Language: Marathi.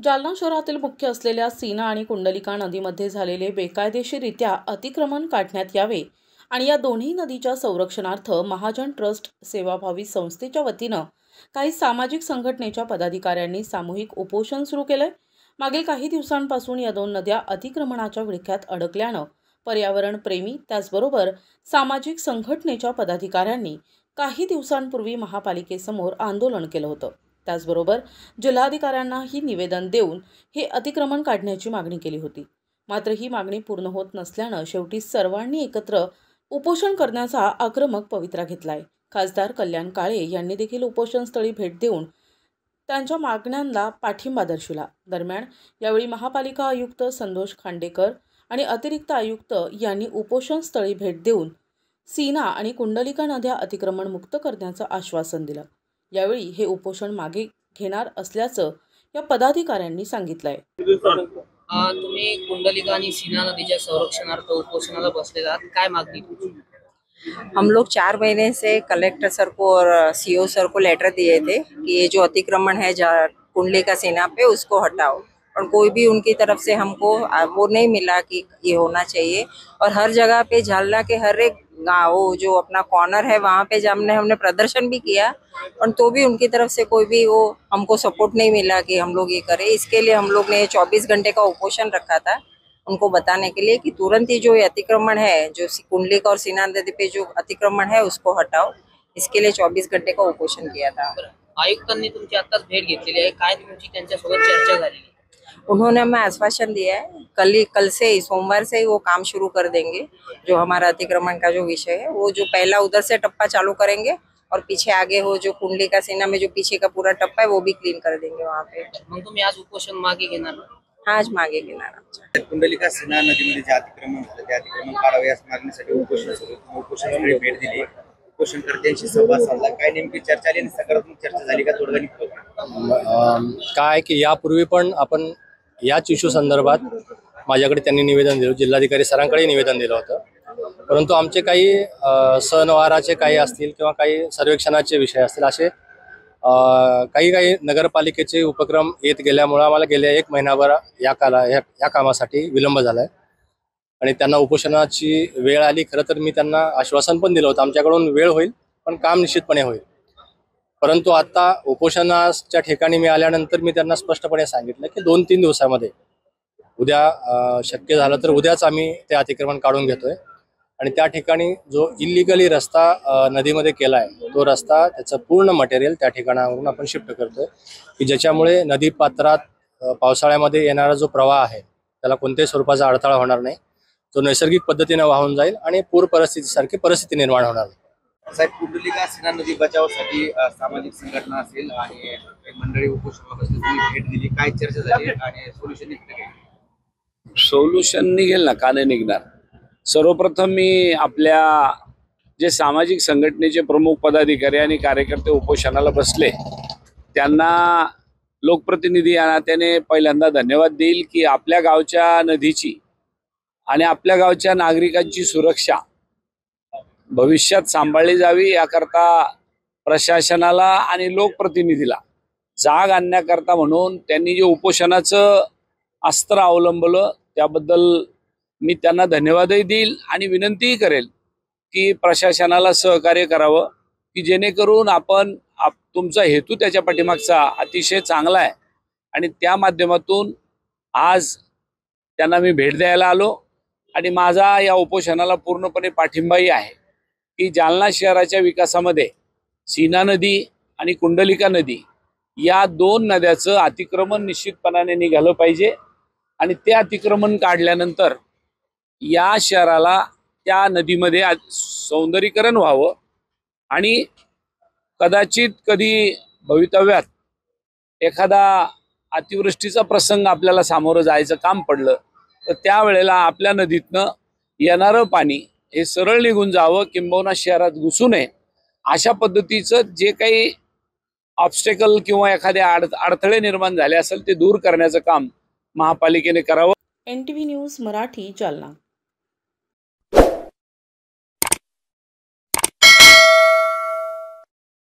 जालना शहरातील मुख्य असलेल्या सीना आणि कुंडलिका नदीमध्ये झालेले बेकायदेशीररित्या अतिक्रमण काढण्यात यावे आणि या दोन्ही नदीच्या संरक्षणार्थ महाजन ट्रस्ट सेवाभावी संस्थेच्या वतीनं काही सामाजिक संघटनेच्या पदाधिकाऱ्यांनी सामूहिक उपोषण सुरू केलंय। मागील काही दिवसांपासून या दोन नद्या अतिक्रमणाच्या विळख्यात अडकल्यानं पर्यावरण प्रेमी त्याचबरोबर सामाजिक संघटनेच्या पदाधिकाऱ्यांनी काही दिवसांपूर्वी महापालिकेसमोर आंदोलन केलं होतं। त्याचबरोबर जिल्हाधिकाऱ्यांनाही निवेदन देऊन हे अतिक्रमण काढण्याची मागणी केली होती। मात्र ही मागणी पूर्ण होत नसल्यानं शेवटी सर्वांनी एकत्र उपोषण करण्याचा आक्रमक पवित्रा घेतलाय। खासदार कल्याण काळे यांनी देखील उपोषणस्थळी भेट देऊन त्यांच्या मागण्यांना पाठिंबा दर्शविला। दरम्यान यावेळी महापालिका आयुक्त संतोष खांडेकर आणि अतिरिक्त आयुक्त यांनी उपोषणस्थळी भेट देऊन सीना आणि कुंडलिका नद्या अतिक्रमण मुक्त करण्याचं आश्वासन दिलं। यावेळी हे उपोषण मागे घेणार असल्याचं या पदाधिकाऱ्यांनी सांगितलंय। तुम्ही कुंडलिका आणि सीना नदीच्या संरक्षणार्थ उपोषणाला बसलेला आहात, काय मागणी तुमची? हम लोग 4 महीने से कलेक्टर सर को और सीओ सर को लेटर दिए थे कि ये जो अतिक्रमण है कुंडलिका सीना पे उसको हटाओ, और कोई भी उनकी तरफ से हमको वो नहीं मिला कि ये होना चाहिए। और हर जगह पे जालना के हर एक गाँव जो अपना कॉर्नर है वहाँ पे हमने प्रदर्शन भी किया, और तो भी उनकी तरफ से कोई भी वो हमको सपोर्ट नहीं मिला कि हम लोग ये करें। इसके लिए हम लोग ने 24 घंटे का उपोषण रखा था उनको बताने के लिए कि तुरंत ही जो अतिक्रमण है, जो कुंडलिका और सीना नदी पे जो अतिक्रमण है उसको हटाओ। इसके लिए 24 घंटे का उपोषण किया था। आयुक्तांनी तुमची आताच भेट घेतलेली आहे, काय तुमची त्यांच्यासोबत चर्चा झाली? उन्होंने हमें आश्वासन दिया है कल से ही सोमवार से ही वो काम शुरू कर देंगे। जो हमारा अतिक्रमण का जो विषय है वो जो पहला उधर से टप्पा चालू करेंगे और पीछे आगे हो जो कुंडलिका सीना में जो पीछे का पूरा टप्पा है वो भी क्लीन कर देंगे वहाँ पे। मग तुम्ही आज उपोषण मागे घेणार? आज मागे घेणार। कुंडलिका सीना नदीमध्ये जे अतिक्रमण झालं ते अतिक्रमण काढावे याच मागणीसाठी उपोषणासाठी भेट दिली। उपोषणकर्त्यांशी संवाद साधला, काय नेमकी चर्चा झाली आणि सकारात्मक चर्चा झाली का? थोडं काय की यापूर्वी पण आपण याच इश्यू संदर्भात माझ्याकडे त्यांनी निवेदन दिलं, जिल्हाधिकारी सरांकडे निवेदन दिलं होतं। परंतु आमचे काही सणवाराचे काही असतील किंवा काही सर्वेक्षणाचे विषय असतील असे काही नगरपालिकेचे उपक्रम येत गेल्यामुळे आम्हाला गेल्या 1 महिनाभर या कामासाठी विलंब झाला आहे आणि त्यांना उपोषणाची वेळ आली। खरं तर मी त्यांना आश्वासन पण दिलं होतं आमच्याकडून वेळ होईल पण काम निश्चितपणे होईल। परंतु आता उपोषणाच्या ठिकाणी मी आल्यानंतर मी त्यांना स्पष्टपणे सांगितलं की 2-3 दिवसामध्ये उद्या शक्य झालं तर उद्याच आम्ही ते अतिक्रमण काढून घेतोय आणि त्या ठिकाणी जो इल्लीगली रस्ता नदीमध्ये केला आहे तो रस्ता त्याचं पूर्ण मटेरियल त्या ठिकाणावरून आपण शिफ्ट करतोय की ज्याच्यामुळे नदी पात्रात पावसाळ्यामध्ये येणारा जो प्रवाह आहे त्याला कोणत्याही स्वरूपाचा अडथळा होणार नाही, जो नैसर्गिक पद्धतीने वाहून जाईल आणि पूर परिस्थितीसारखी परिस्थिती निर्माण होणार नाही। साहेब, कुंडलिका सीना नदी बचावासाठी सामाजिक संघटना असेल आणि मंडळी उपोषणाला बसली, तुम्ही भेट दिली, काय चर्चा झाली आणि सोल्युशन निघालं? सोल्युशन निघेल ना, का नाही निघणार? सर्वप्रथम मी आपल्या जे सामाजिक संघटनेचे प्रमुख पदाधिकारी आणि कार्यकर्ते उपोषणाला बसले त्यांना लोकप्रतिनिधी या नात्याने पहिल्यांदा धन्यवाद देईल की आपल्या गावच्या नदीची आणि आपल्या गावच्या नागरिकांची सुरक्षा भविष्यात सांभाळली जावी याकरता प्रशासनाला आणि लोकप्रतिनिधीला जाग आणण्याकरता म्हणून त्यांनी जे उपोषणाचं अस्त्र अवलंबलं त्याबद्दल मी त्यांना धन्यवादही देईल आणि विनंतीही करेल की प्रशासनाला सहकार्य करावं की जेणेकरून तुमचा हेतू त्याच्या पाठीमागचा अतिशय चांगला आहे आणि त्या माध्यमातून आज त्यांना मी भेट द्यायला आलो आणि माझा या उपोषणाला पूर्णपणे पाठिंबाही आहे की जालना शहराच्या विकासामध्ये सीना नदी आणि कुंडलिका नदी या 2 नद्याचं अतिक्रमण निश्चितपणाने निघालं पाहिजे आणि ते अतिक्रमण काढल्यानंतर या शहराला त्या नदीमध्ये सौंदर्यीकरण व्हावं आणि कदाचित कधी भवितव्यात एखादा अतिवृष्टीचा प्रसंग आपल्याला सामोरं जायचं काम पडलं तर त्यावेळेला आपल्या नदीतनं येणारं पाणी हे सरळ निघून जावं, किंबहुना शहरात घुसू नये अशा पद्धतीचं जे काही ऑब्स्टेकल किंवा एखादे अडथळे निर्माण झाले असेल ते दूर करण्याचं काम महापालिकेने करावं। NTV news Marathi, Jalna.